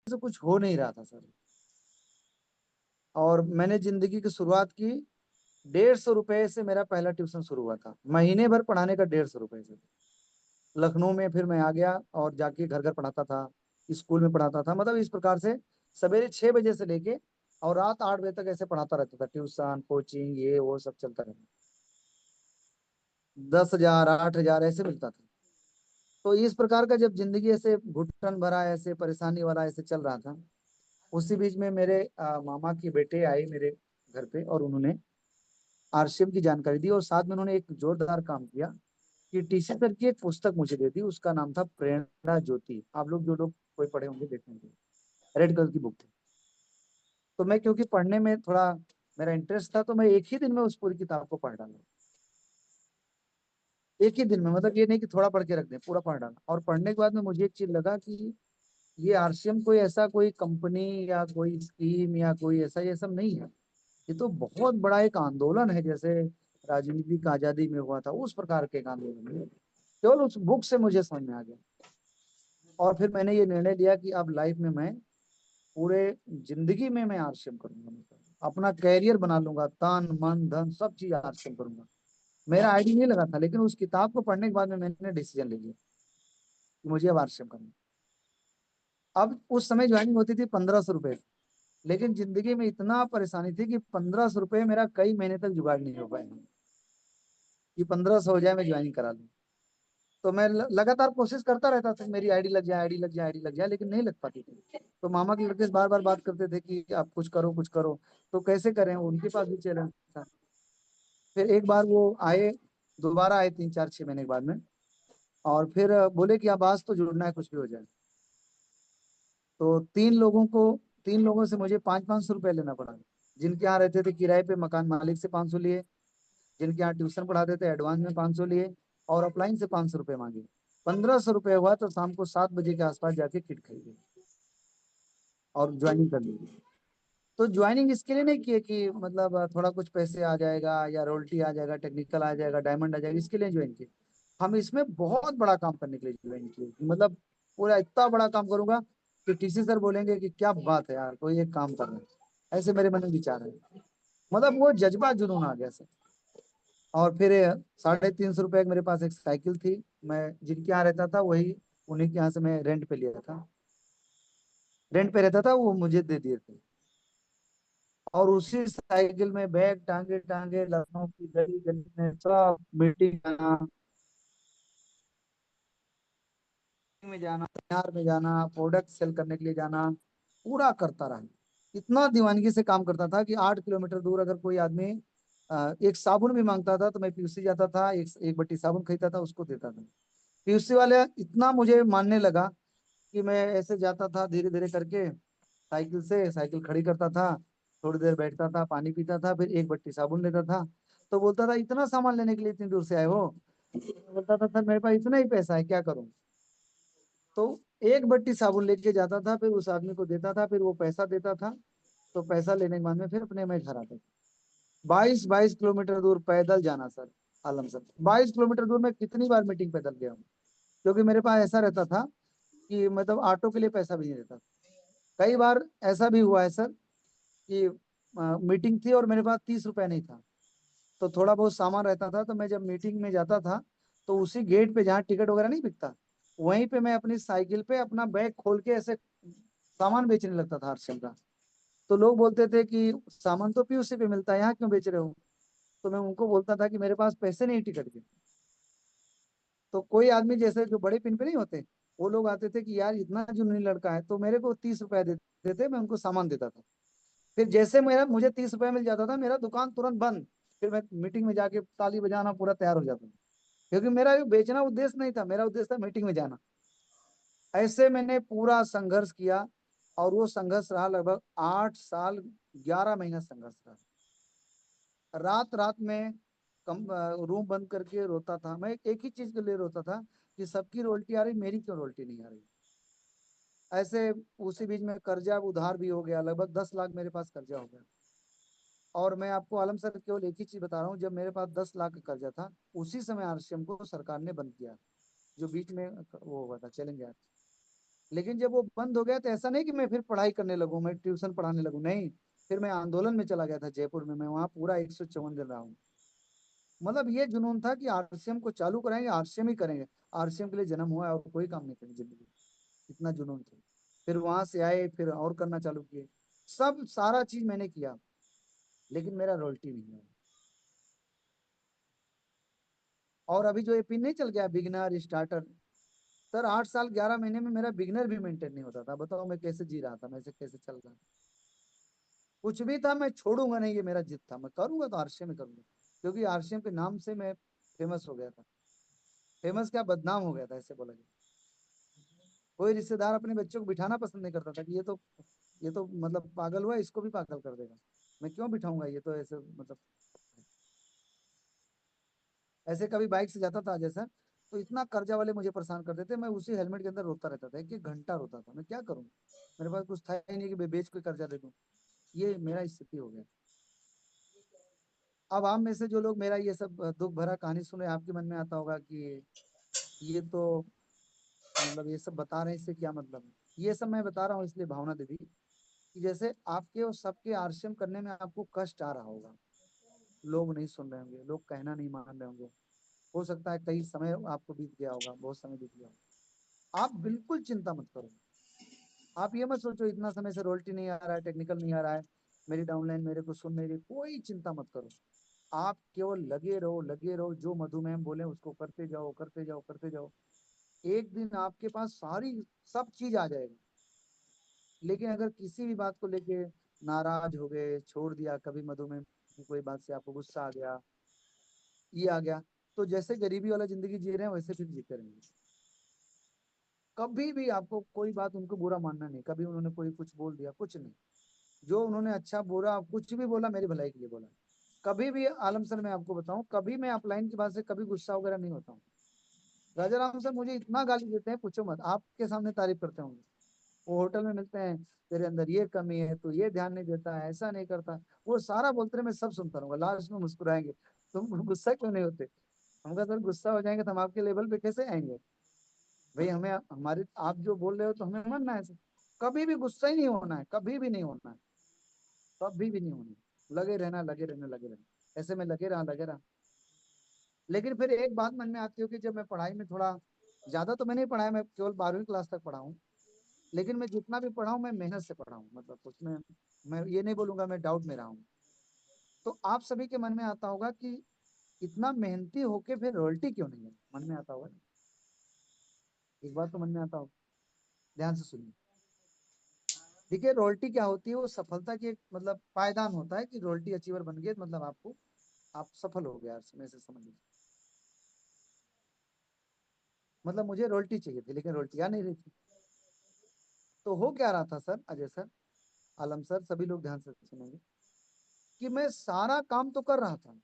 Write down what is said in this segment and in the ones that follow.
से कुछ हो नहीं रहा था सर। और मैंने जिंदगी की शुरुआत की 150 रुपए से। मेरा पहला ट्यूशन शुरू हुआ था, महीने भर पढ़ाने का 150 रुपए से। लखनऊ में फिर मैं आ गया और जाके घर घर पढ़ाता था, स्कूल में पढ़ाता था। मतलब इस प्रकार से सवेरे 6 बजे से लेके और रात 8 बजे तक ऐसे पढ़ाता रहता था। ट्यूशन, कोचिंग, ये वो सब चलता रहता। 10,000, 8,000 ऐसे मिलता था। तो इस प्रकार का जब जिंदगी ऐसे घुटन भरा, ऐसे परेशानी वाला ऐसे चल रहा था, उसी बीच में मेरे मामा की बेटे आए मेरे घर पे और उन्होंने आरसीएम की जानकारी दी। और साथ में उन्होंने एक जोरदार काम किया कि टीसी सर की एक पुस्तक मुझे दे दी। उसका नाम था प्रेरणा ज्योति। आप लोग जो लोग कोई पढ़े होंगे देखेंगे, रेड कलर की बुक थी। तो मैं क्योंकि पढ़ने में थोड़ा मेरा इंटरेस्ट था, तो मैं एक ही दिन में उस पूरी किताब को पढ़ डाला। एक ही दिन में, मतलब ये नहीं कि थोड़ा पढ़ के रख दें, पूरा पढ़ डाला। और पढ़ने के बाद में मुझे एक चीज लगा कि ये आरसीएम कोई ऐसा कोई कंपनी या कोई स्कीम या कोई ऐसा ये सब नहीं है। ये तो बहुत बड़ा एक आंदोलन है, जैसे राजनीतिक आजादी में हुआ था उस प्रकार के एक आंदोलन है। केवल उस बुक से मुझे समझ में आ गया। और फिर मैंने ये निर्णय लिया कि अब लाइफ में मैं पूरे जिंदगी में मैं आरसीएम करूंगा। मतलब अपना कैरियर बना लूंगा, तन मन धन सब चीज आरसीएम करूंगा। मेरा आईडी नहीं लगा था, लेकिन उस किताब को पढ़ने के बाद में मैंने डिसीजन ले लिया कि मुझे अब आरसीएम करना। अब उस समय ज्वाइनिंग होती थी 1,500 रुपए, लेकिन जिंदगी में इतना परेशानी थी कि 1,500 रुपए मेरा कई महीने तक जुगाड़ नहीं हो पाया कि 1,500 हो जाए मैं ज्वाइनिंग करा लूँ। तो मैं लगातार कोशिश करता रहता था मेरी आईडी लग जाए, आईडी लग जाए, आईडी लग जाए, लेकिन नहीं लग पाती थी। तो मामा के लड़के से बार बार बात करते थे कि आप कुछ करो, कुछ करो। तो कैसे करें, उनके पास भी चैलेंज था। फिर एक बार वो आए, दोबारा आए 3, 4, 6 महीने के बाद में। और फिर बोले कि अब आज तो जुड़ना है, कुछ भी हो जाए। तो 3 लोगों से मुझे 500-500 रुपये लेना पड़ा। जिनके यहाँ रहते थे किराए पे, मकान मालिक से 500 लिए। जिनके यहाँ ट्यूशन पढ़ाते थे एडवांस में 500 लिए। और ऑफलाइन से 500 रुपये मांगे। 1,500 रुपये हुआ तो शाम को 7 बजे के आसपास जाके किट खरीदे और ज्वाइनिंग कर ली। तो ज्वाइनिंग इसके लिए नहीं किए कि मतलब थोड़ा कुछ पैसे आ जाएगा या रोल्टी आ जाएगा, टेक्निकल आ जाएगा, डायमंड आ जाएगा, इसके लिए ज्वाइन किए। हम इसमें बहुत बड़ा काम करने के लिए ज्वाइन किए। मतलब पूरा इतना बड़ा काम करूंगा कि टीसी सर बोलेंगे कि क्या बात है यार, कोई एक काम कर रहे हैं। ऐसे मेरे मन में विचार है। मतलब वो जज्बा जुनून आ गया सर। और फिर 350 रुपये की मेरे पास एक साइकिल थी। मैं जिनके यहाँ रहता था वही, उन्हीं के यहाँ से मैं रेंट पे लिया था। रेंट पे रहता था, वो मुझे दे दिए थे। और उसी साइकिल में बैग टांगे टांगे लखनऊ की गली गली में सब मीटिंग में जाना, सेमिनार में जाना, प्रोडक्ट सेल करने के लिए जाना, पूरा करता रहा। इतना दीवानगी से काम करता था कि 8 किलोमीटर दूर अगर कोई आदमी एक साबुन भी मांगता था तो मैं पीयूसी जाता था, एक बट्टी साबुन खरीदता था, उसको देता था। पीयूसी वाले इतना मुझे मानने लगा कि मैं ऐसे जाता था धीरे धीरे करके, साइकिल से साइकिल खड़ी करता था, थोड़ी देर बैठता था, पानी पीता था, फिर एक बट्टी साबुन लेता था। तो बोलता था इतना सामान लेने के लिए इतनी दूर से आए हो। बोलता था सर मेरे पास इतना ही पैसा है, क्या करूं। तो एक बट्टी साबुन लेके जाता था, फिर उस आदमी को देता था, फिर वो पैसा देता था। तो पैसा लेने के बाद में फिर अपने मैं घर आता था। 22-22 किलोमीटर दूर पैदल जाना सर। आलम सर, 22 किलोमीटर दूर मैं कितनी बार मीटिंग पैदल गया हूँ। क्योंकि मेरे पास ऐसा रहता था कि मतलब ऑटो के लिए पैसा भी नहीं रहता। कई बार ऐसा भी हुआ है सर कि मीटिंग थी और मेरे पास 30 रुपया नहीं था। तो थोड़ा बहुत सामान रहता था, तो मैं जब मीटिंग में जाता था तो उसी गेट पे जहाँ टिकट वगैरह नहीं बिकता, वहीं पे मैं अपनी साइकिल पे अपना बैग खोल के ऐसे सामान बेचने लगता था हर चीज का। तो लोग बोलते थे कि सामान तो पीयूसी पे मिलता है, यहाँ क्यों बेच रहे हो। तो मैं उनको बोलता था कि मेरे पास पैसे नहीं टिकट के। तो कोई आदमी जैसे जो बड़े पिन पे नहीं होते, वो लोग आते थे कि यार इतना जुनूनी लड़का है, तो मेरे को 30 रुपया देते थे, मैं उनको सामान देता था। फिर जैसे मेरा मुझे 30 रुपया मिल जाता था, मेरा दुकान तुरंत बंद। फिर मैं मीटिंग में जाके ताली बजाना पूरा तैयार हो जाता था। क्योंकि मेरा ये बेचना उद्देश्य नहीं था, मेरा उद्देश्य था मीटिंग में जाना। ऐसे मैंने पूरा संघर्ष किया। और वो संघर्ष रहा लगभग 8 साल, 11 महीना संघर्ष रहा। रात रात में कम रूम बंद करके रोता था। मैं एक ही चीज के लिए रोता था कि सबकी रोल्टी आ रही, मेरी क्यों रोल्टी नहीं आ रही। ऐसे उसी बीच में कर्जा उधार भी हो गया, लगभग 10 लाख मेरे पास कर्जा हो गया। और मैं आपको आलम सर केवल एक ही चीज बता रहा हूँ, जब मेरे पास 10 लाख का कर्जा था, उसी समय आरसीएम को सरकार ने बंद किया, जो बीच में वो हुआ था चैलेंज आया था। लेकिन जब वो बंद हो गया तो ऐसा नहीं कि मैं फिर पढ़ाई करने लगूं, मैं ट्यूशन पढ़ाने लगूं, नहीं। फिर मैं आंदोलन में चला गया था जयपुर में, मैं वहां पूरा 154 दिन रहा हूँ। मतलब ये जुनून था कि आरसीएम को चालू कराएंगे, आरसीएम ही करेंगे। आरसीएम के लिए जन्म हुआ है और कोई काम नहीं करेंगे जिंदगी में। इतना जुनून था। फिर वहां से आए, फिर और करना चालू किए। सब सारा चीज मैंने किया, लेकिन मेरा रॉयल्टी नहीं है। और अभी जो ये पिन नहीं चल गया, बिगनर स्टार्टर, सर 8 साल 11 महीने में मेरा बिगनर भी मेंटेन नहीं होता था। बताओ मैं कैसे जी रहा था, मैं से कैसे चल रहा। कुछ भी था, मैं छोड़ूंगा नहीं, ये मेरा जिद था, मैं करूंगा तो आरसीएम में करूंगा। क्योंकि आरसीएम के नाम से मैं फेमस हो गया था। फेमस क्या, बदनाम हो गया था, ऐसे बोला गया। कोई रिश्तेदार अपने बच्चों को बिठाना पसंद नहीं करता था कि ये तो मतलब पागल हुआ, इसको भी पागल कर देगा। मैं क्यों बिठाऊंगा, ये तो ऐसे मतलब। ऐसे कभी बाइक से जाता था जैसा, तो इतना कर्जा वाले मुझे परेशान करते थे, मैं उसी हेलमेट के अंदर रोता रहता था, 1 1 घंटा रोता था। मैं क्या करूं, मेरे पास कुछ था ही नहीं कि मैं बेच के कर्जा दे दूं। ये मेरा स्थिति हो गया। अब आप में से जो लोग मेरा ये सब दुख भरा कहानी सुने, आपके मन में आता होगा कि ये तो मतलब ये सब बता रहे हैं, इससे क्या मतलब है। ये सब मैं बता रहा हूँ इसलिए भावना दीदी, कि जैसे आपके और सबके आरसीएम करने में आपको कष्ट आ रहा होगा, लोग नहीं सुन रहे होंगे, लोग कहना नहीं मान रहे होंगे। हो सकता है कई समय आपको बीत गया होगा, बहुत समय बीत गया होगा। आप बिल्कुल चिंता मत करो। आप ये मत सोचो इतना समय से रोल्टी नहीं आ रहा है, टेक्निकल नहीं आ रहा है, मेरी डाउनलाइन मेरे को सुन नहीं रही, कोई चिंता मत करो। आप केवल लगे रहो, लगे रहो, जो मधुमेह बोले उसको करते जाओ, करते जाओ, करते जाओ। एक दिन आपके पास सारी सब चीज आ जाएगी। लेकिन अगर किसी भी बात को लेके नाराज हो गए, छोड़ दिया, कभी मधुमेह की कोई बात से आपको गुस्सा आ गया, ये आ गया, तो जैसे गरीबी वाला जिंदगी जी रहे हैं वैसे फिर जीते रहेंगे। कभी भी आपको कोई बात उनको बुरा मानना नहीं, कभी उन्होंने कोई कुछ बोल दिया, कुछ नहीं। जो उन्होंने अच्छा बुरा कुछ भी बोला, मेरी भलाई के लिए बोला। कभी भी आलम सर मैं आपको बताऊं, कभी मैं अपलाइन की बात से कभी गुस्सा वगैरह नहीं होता हूँ। राजा राम सर मुझे इतना गाली देते हैं, पूछो मत, आपके सामने तारीफ करते होंगे। वो होटल में मिलते हैं, तेरे अंदर ये कमी है, तू ये ध्यान नहीं देता है, ऐसा नहीं करता। वो सारा बोलते रहे, मैं सब सुनता रहूंगा, लास्ट में मुस्कुराएंगे, तुम गुस्सा क्यों नहीं होते। हम कहा सर गुस्सा हो जाएंगे तो हम आपके लेवल पे कैसे आएंगे। भाई हमें हमारे आप जो बोल रहे हो तो हमें मानना है। कभी भी गुस्सा ही नहीं होना है, कभी भी नहीं होना है, कभी भी नहीं होना है। लगे रहना, लगे रहना, लगे रहना, ऐसे में लगे रहा, लगे रहा। लेकिन फिर एक बात मन में आती हो कि जब मैं पढ़ाई में थोड़ा ज्यादा तो मैं नहीं पढ़ाया, मैं केवल 12वीं क्लास तक पढ़ा हूँ। लेकिन मैं जितना भी पढ़ा हूँ मैं मेहनत से पढ़ा हूँ, मतलब उसमें मैं ये नहीं बोलूंगा मैं डाउट में रहा हूँ। तो आप सभी के मन में आता होगा कि इतना मेहनती होके फिर रॉयल्टी क्यों नहीं है, मन में आता होगा ना? एक बात तो मन में आता होगा, ध्यान से सुनिए। देखिए रॉयल्टी क्या होती है, वो सफलता की एक मतलब पायदान होता है कि रॉयल्टी अचीवर बन गए, मतलब आपको आप सफल हो गया, इसमें से समझ लीजिए। मतलब मुझे रॉयल्टी चाहिए थी, लेकिन रॉयल्टी आ नहीं रही थी। तो हो क्या रहा था सर, अजय सर, आलम सर, सभी लोग ध्यान से सुनेंगे, कि मैं सारा काम तो कर रहा था,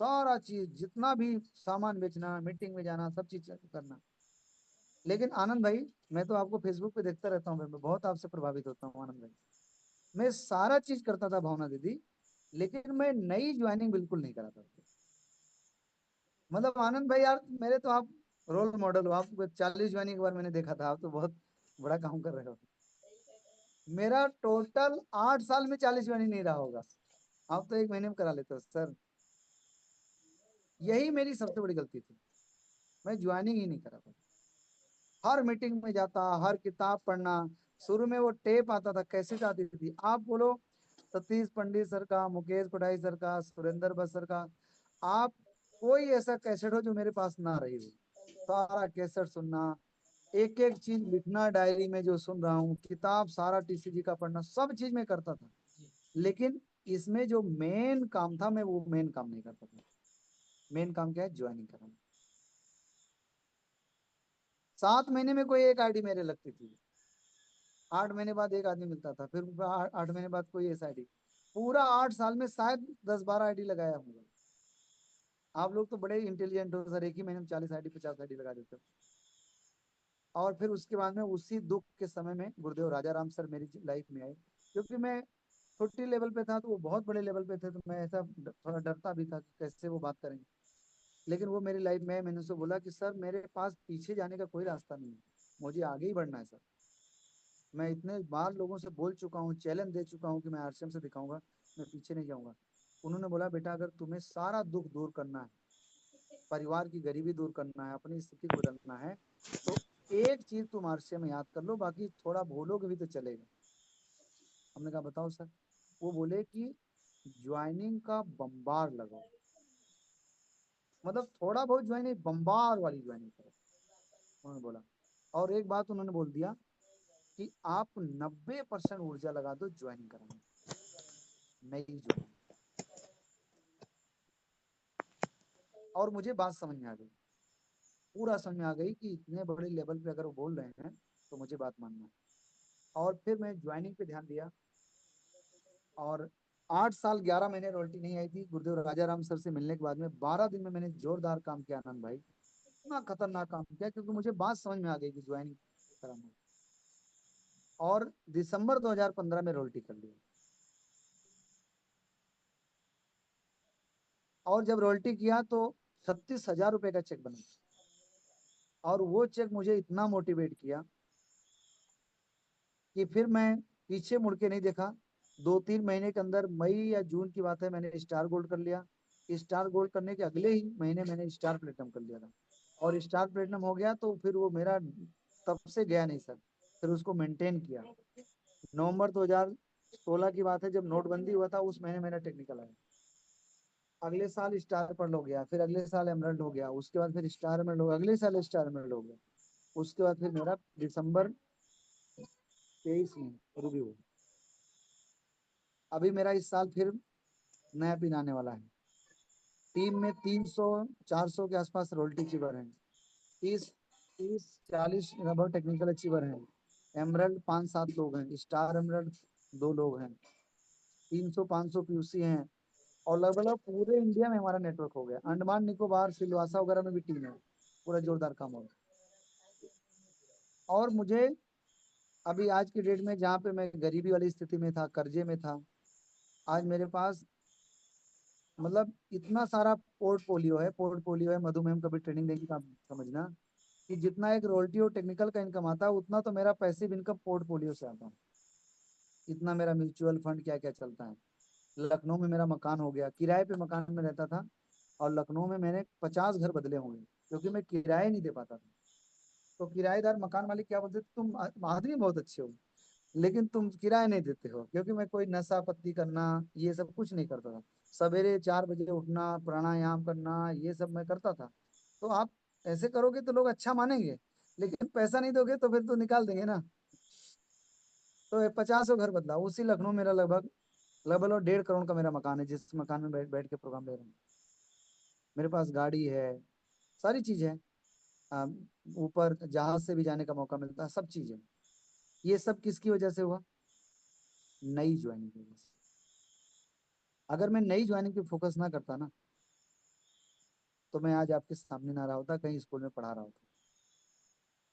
सारा चीज जितना भी सामान बेचना, मीटिंग में जाना, सब चीज करना। लेकिन आनंद भाई, मैं तो आपको फेसबुक पे देखता रहता हूँ, मैं बहुत आपसे प्रभावित होता हूँ आनंद भाई। मैं सारा चीज करता था भावना दीदी, लेकिन मैं नई ज्वाइनिंग बिल्कुल नहीं कराता था। मतलब आनंद भाई यार, मेरे तो आप रोल मॉडल हो। आप 40 ज्वाइनिंग के बार मैंने देखा था, आप तो बहुत बड़ा काम कर रहे हो। मेरा टोटल 8 साल में 40 ज्वाइनिंग नहीं रहा होगा। आप तो 1 महीने में करा लेते हो सर। यही मेरी सबसे बड़ी गलती थी, मैं ज्वाइनिंग ही नहीं करा था। हर मीटिंग में जाता, हर किताब पढ़ना। शुरू में वो टेप आता था, कैसेट आती थी, आप बोलो सतीश पंडित सर का, मुकेश कोठारी सर का, सुरेंद्र बस सर का, आप कोई ऐसा कैसेट हो जो मेरे पास ना रही हो। सारा कैसेट सुनना, एक एक चीज लिखना डायरी में, जो सुन रहा हूँ, किताब सारा टीसीजी का पढ़ना, सब चीज मैं करता था। लेकिन इसमें जो मेन काम था, मैं वो मेन काम नहीं करता था। मेन काम क्या है, ज्वाइनिंग करना। 7 महीने में कोई एक आईडी मेरे लगती थी, 8 महीने बाद एक आदमी मिलता था, फिर 8 महीने बाद कोई ऐसा आईडी। पूरा 8 साल में शायद 10 12 आईडी लगाया हूँ। आप लोग तो बड़े इंटेलिजेंट हो सर, एक ही महीने में 40 आईडी 50 आईडी लगा देते हो। और फिर उसके बाद में उसी दुख के समय में गुरुदेव राजा राम सर मेरी लाइफ में आए। क्योंकि मैं छोटी लेवल पे था, तो वो बहुत बड़े लेवल पे थे, तो मैं ऐसा थोड़ा डरता भी था कि कैसे वो बात करेंगे। लेकिन वो मेरी लाइफ में, मैंने उससे बोला कि सर मेरे पास पीछे जाने का कोई रास्ता नहीं है, मुझे आगे ही बढ़ना है सर। मैं इतने बार लोगों से बोल चुका हूँ, चैलेंज दे चुका हूँ कि मैं आरसीएम से दिखाऊंगा, मैं पीछे नहीं जाऊंगा। उन्होंने बोला बेटा अगर तुम्हें सारा दुख दूर करना है, परिवार की गरीबी दूर करना है, अपनी स्थिति को बदलना है, तो एक चीज तुम आरसीएम में याद कर लो, बाकी थोड़ा भूलोगे भी तो चलेगा। हमने कहा बताओ सर। वो बोले कि ज्वाइनिंग का बम्बार लगाओ, मतलब थोड़ा बहुत ज्वाइनिंग, बम्बार वाली ज्वाइनिंग करो, उन्होंने बोला। और एक बात उन्होंने बोल दिया कि आप 90% ऊर्जा लगा दो ज्वाइनिंग कराने, नई ज्वाइनिंग। और मुझे बात समझ में आ गई, पूरा समझ में आ गई कि इतने बड़े लेवल पे अगर वो बोल रहे हैं तो मुझे बात मानना है। और फिर मैं ज्वाइनिंग पे ध्यान दिया, और 8 साल 11 महीने रॉयल्टी नहीं आई थी। गुरुदेव राजा राम सर से मिलने के बाद में 12 दिन में मैंने जोरदार काम किया आनंद भाई, इतना खतरनाक काम किया, क्योंकि मुझे बात समझ में आ गई कि ज्वाइनिंग कराना है। और दिसंबर 2015 में रॉयल्टी कर लिया। और जब रॉयल्टी किया तो 36,000 रुपए का चेक बना, और वो चेक मुझे इतना मोटिवेट किया कि फिर मैं पीछे मुड़ के नहीं देखा। 2-3 महीने के अंदर, मई या जून की बात है, मैंने स्टार गोल्ड कर लिया। स्टार गोल्ड करने के अगले ही महीने मैंने स्टार प्लेटिनम कर लिया था। और स्टार प्लेटिनम हो गया तो फिर वो मेरा तब से गया नहीं सर, फिर उसको मेंटेन किया। नवंबर 2016 की बात है, जब नोटबंदी हुआ था, उस महीने मेरा टेक्निकल आया। अगले साल स्टार पर्ल हो गया, फिर अगले साल एमरल्ड हो गया, उसके बाद फिर स्टार एमरल्ड हो गया, अगले साल स्टार एमरल्ड हो गया। उसके बाद फिर मेरा दिसंबर 23 में रूबी हुआ। अभी मेरा इस साल फिर नया पिन आने वाला है। टीम में 300-400 के आसपास रोल्टी अचीवर हैं, 30-40 रबर टेक्निकल अचीवर हैं, एमरल्ड 5-7 लोग हैं, स्टार एमरल्ड 2 लोग हैं, 300-500 पीयूसी हैं। और लगभग पूरे इंडिया में हमारा नेटवर्क हो गया, अंडमान निकोबार सिलवासा वगैरह में भी टीम है। पूरा जोरदार काम हो गया। और मुझे अभी आज की डेट में, जहाँ पे मैं गरीबी वाली स्थिति में था, कर्जे में था, आज मेरे पास मतलब इतना सारा पोर्टफोलियो है मधुमेह में, कभी ट्रेनिंग देंगे तो आप समझना कि जितना एक रॉयल्टी और टेक्निकल का इनकम आता है, उतना तो मेरा पैसिव इनकम पोर्टफोलियो से आता है। इतना मेरा म्यूचुअल फंड क्या क्या चलता है। लखनऊ में मेरा मकान हो गया, किराए पे मकान में रहता था, और लखनऊ में मैंने 50 घर बदले होंगे, क्योंकि मैं किराए नहीं दे पाता था। तो किराएदार मकान मालिक क्या बोलते थे, तुम आदमी बहुत अच्छे हो, लेकिन तुम किराया नहीं देते हो। क्योंकि मैं कोई नशा पत्ती करना, ये सब कुछ नहीं करता था। सवेरे 4 बजे उठना, प्राणायाम करना, ये सब मैं करता था। तो आप ऐसे करोगे तो लोग अच्छा मानेंगे, लेकिन पैसा नहीं दोगे तो फिर तो निकाल देंगे ना। तो 50 घर बदला उसी लखनऊ। मेरा लगभग लगभग 1.5 करोड़ का मेरा मकान है, जिस मकान में बैठ बैठ के प्रोग्राम ले रहे हैं। मेरे पास गाड़ी है, सारी चीज है। आ, ऊपर जहाज से भी जाने का मौका मिलता है, सब चीज है। ये सब किसकी वजह से हुआ? नई ज्वाइनिंग की वजह से। अगर मैं नई ज्वाइनिंग पे फोकस ना करता ना, तो मैं आज आपके सामने ना रहा होता, कहीं स्कूल में पढ़ा रहा होता।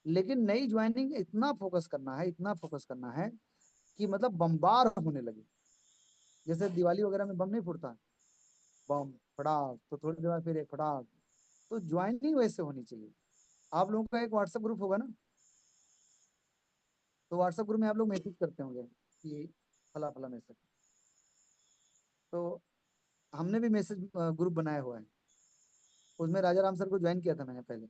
लेकिन नई ज्वाइनिंग इतना फोकस करना है, इतना फोकस करना है कि मतलब बम्बार होने लगे। जैसे दिवाली वगैरह में बम नहीं फूटता, बम फटाक, तो थोड़ी देर बाद फिर एक फटाक। तो ज्वाइनिंग वैसे होनी चाहिए। आप लोगों का एक व्हाट्सएप ग्रुप होगा ना, तो व्हाट्सएप ग्रुप में आप लोग मैसेज करते होंगे कि फला फला मैसेज। तो हमने भी मैसेज ग्रुप बनाया हुआ है। उसमें राजा राम सर को ज्वाइन किया था मैंने पहले।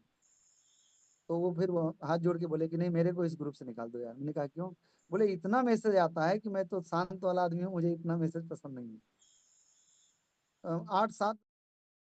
तो वो फिर वो हाथ जोड़ के बोले कि नहीं, मेरे को इस ग्रुप से निकाल दो यार। मैंने कहा क्यों? बोले इतना मैसेज आता है कि मैं तो शांत वाला आदमी हूँ, मुझे इतना मैसेज पसंद नहीं है। 8-7